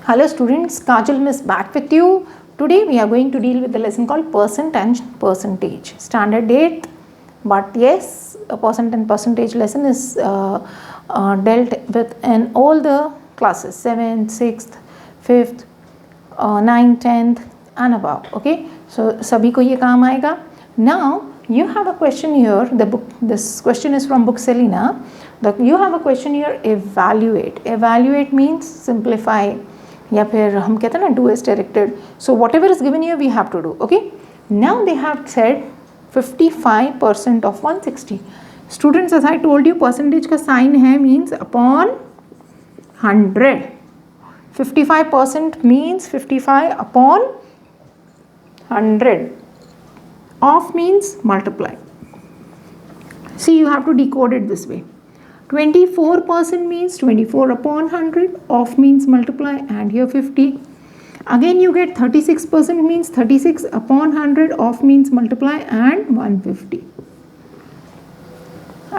Hello students, Kajal Miss back with you. Today we are going to deal with the lesson called percent and percentage. Standard 8th, but yes, a percent and percentage lesson is dealt with in all the classes 7th, 6th, 5th, 9th, 10th and above. Okay, so sabhi ko ye kaam aayega. Now you have a question here. This question is from book Selina. You have a question here. Evaluate. Evaluate means simplify. या फिर हम कहते हैं ना do as directed. So whatever is given here we have to do. Okay, now they have said 55% of 160. Students as I told you percentage का sign है means upon 100. 55% means 55 upon 100. Of means multiply. See you have to decode it this way. 24% means 24 upon 100, off means multiply, and here 50. Again you get 36% means 36 upon 100, off means multiply, and 150.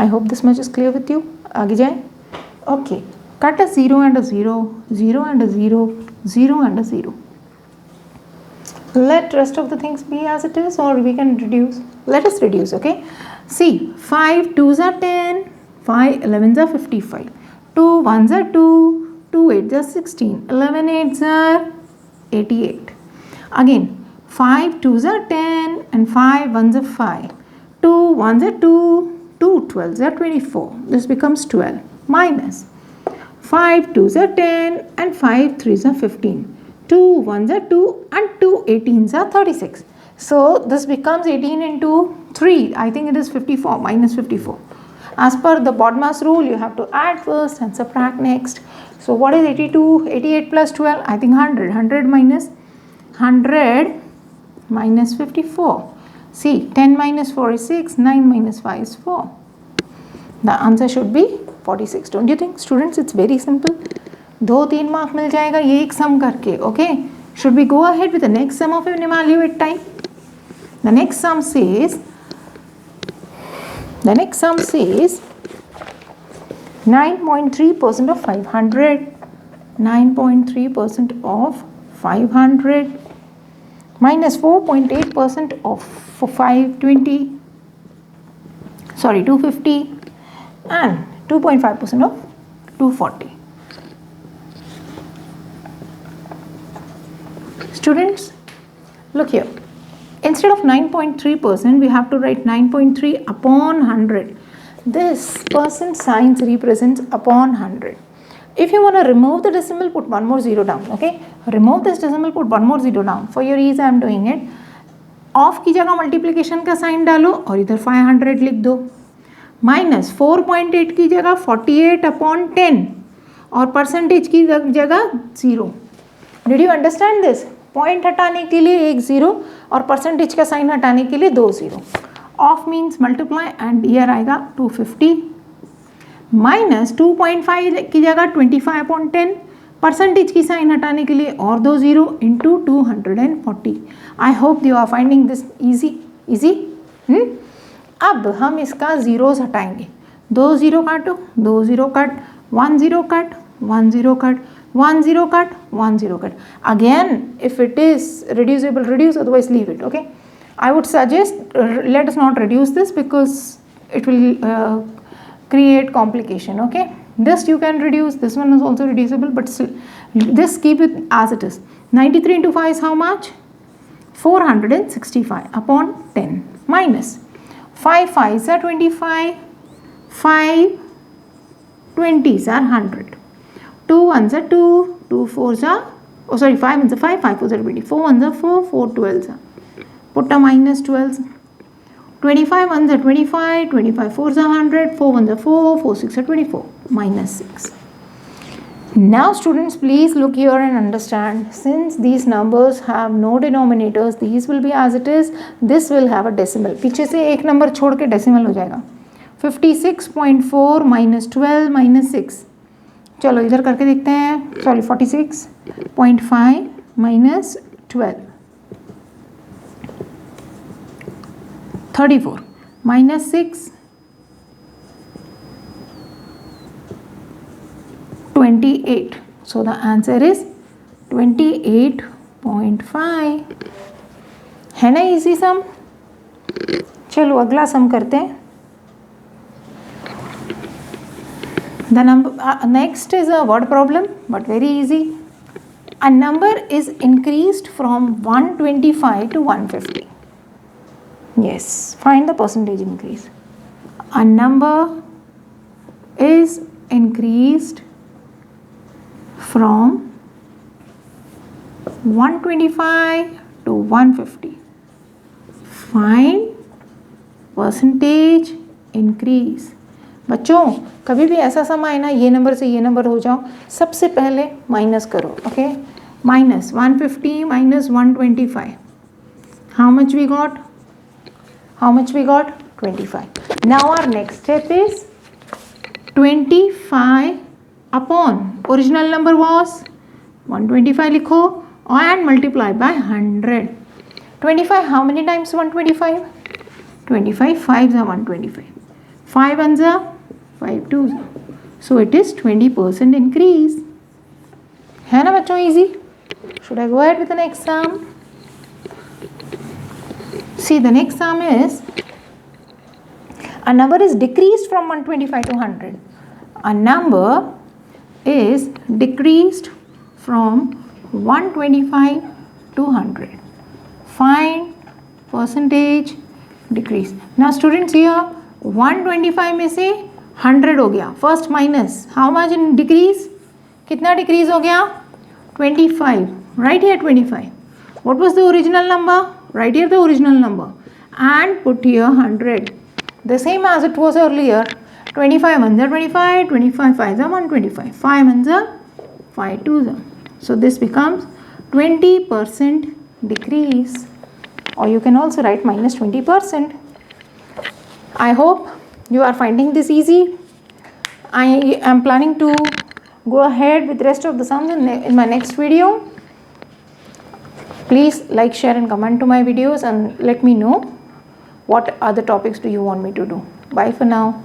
I hope this much is clear with you. आगे जाए. Okay, cut a 0 and a 0, 0 and a 0, 0 and a 0. Let rest of the things be as it is, or we can reduce. Let us reduce. Okay, see, 5 2s are 10, 5 11s are 55, 2 1s are 2, 2 8s are 16, 11 8s are 88. Again 5 2s are 10 and 5 1s are 5, 2 1s are 2, 2 12s are 24. This becomes 12 minus 5 2s are 10 and 5 3s are 15, 2 1s are 2 and 2 18s are 36. So this becomes 18 into 3. I think it is 54 minus 54. As per the BODMAS rule, you have to add first and subtract next. So what is 82? 88 plus 12, I think 100. 100 minus 54. See, 10 minus 4 is 6, 9 minus 5 is 4. The answer should be 46. Don't you think, students? It's very simple. 2-3 mark मिल जाएगा ये एक sum करके. Okay? Should we go ahead with the next sum of an evaluate type? The next sum says 9.3% of 500. 9.3% of 500 minus 4.8% of 520. Sorry, 250 and 2.5% of 240. Students, look here. Instead of 9.3%, we have to write 9.3 upon 100. This percent signs represents upon 100. If you want to remove the decimal, put one more zero down. Okay, remove this decimal, put one more zero down. For your ease, I am doing it. Off की जगह multiplication का sign डालो और इधर 500 लिख दो. Minus 4.8 की जगह 48 upon 10 और percentage की जगह 0. Did you understand this? Point हटाने के लिए एक ज़ीरो और परसेंटेज का साइन हटाने के लिए 2 0. Of means multiply and year आएगा 250 माइनस 2.5 की जगह 25 अपॉन 10 परसेंटेज की साइन हटाने के लिए और 2 0 into 240. I hope you are finding this easy. अब हम इसका ज़ीरोज़ हटाएंगे. 2 0 काटो, 2 0 cut, 1 0 cut, 1 0 cut, 1 0 cut, 1 0 cut. Again, if it is reducible, reduce, otherwise leave it. Okay, I would suggest let us not reduce this because it will create complication. Okay, this you can reduce, this one is also reducible, but still this keep it as it is. 93 into 5 is how much? 465 upon 10 minus 5 5s are 25, 5 20s are 100, 2 1s are 2, 2 4s are, oh sorry, 5 1s are 5, 5 4s are 20, 4 1s are 4, 4 12s are, put a minus 12s, 25 1s are 25, 25 4s are 100, 4 1s are 4, 4 6 are 24, minus 6. Now students, please look here and understand, since these numbers have no denominators, these will be as it is, this will have a decimal. पीछे से एक number छोड़ के decimal हो जाएगा. 56.4 minus 12 minus 6. चलो इधर करके देखते हैं. Sorry 46.5 minus 12. 34 minus 6. 28. So the answer is 28.5 है ना इजी सम। चलो अगला सम करते हैं। The number next is a word problem, but very easy. A number is increased from 125 to 150. Yes, find the percentage increase. A number is increased from 125 to 150. Find percentage increase. बच्चों कभी भी ऐसा सम आए ना ये नंबर से ये number हो जाओ, सबसे पहले माइनस करो। Okay, minus 150 minus 125, how much we got? 25. Now our next step is 25 upon original number was 125 लिखो and multiply by 100. 25 how many times 125? 25 5s are 125, 5 ones are 5 2s, so it is 20% increase. है ना बच्चों easy? Should I go ahead with the next sum? See, the next sum is a number is decreased from 125 to 100. A number is decreased from 125 to 100. Find percentage decrease. Now students here 125 में से 100 हो गया, first minus, how much in decrease, कितना decrease हो गया? 25, right here 25. What was the original number? Right here the original number and put here 100, the same as it was earlier. 25 ones are 25, 25 5s are 125, 5 ones are 5 2s are. So this becomes 20% decrease, or you can also write minus 20%. I hope you are finding this easy. I am planning to go ahead with the rest of the sums in my next video. Please like, share and comment to my videos and let me know what other topics do you want me to do. Bye for now.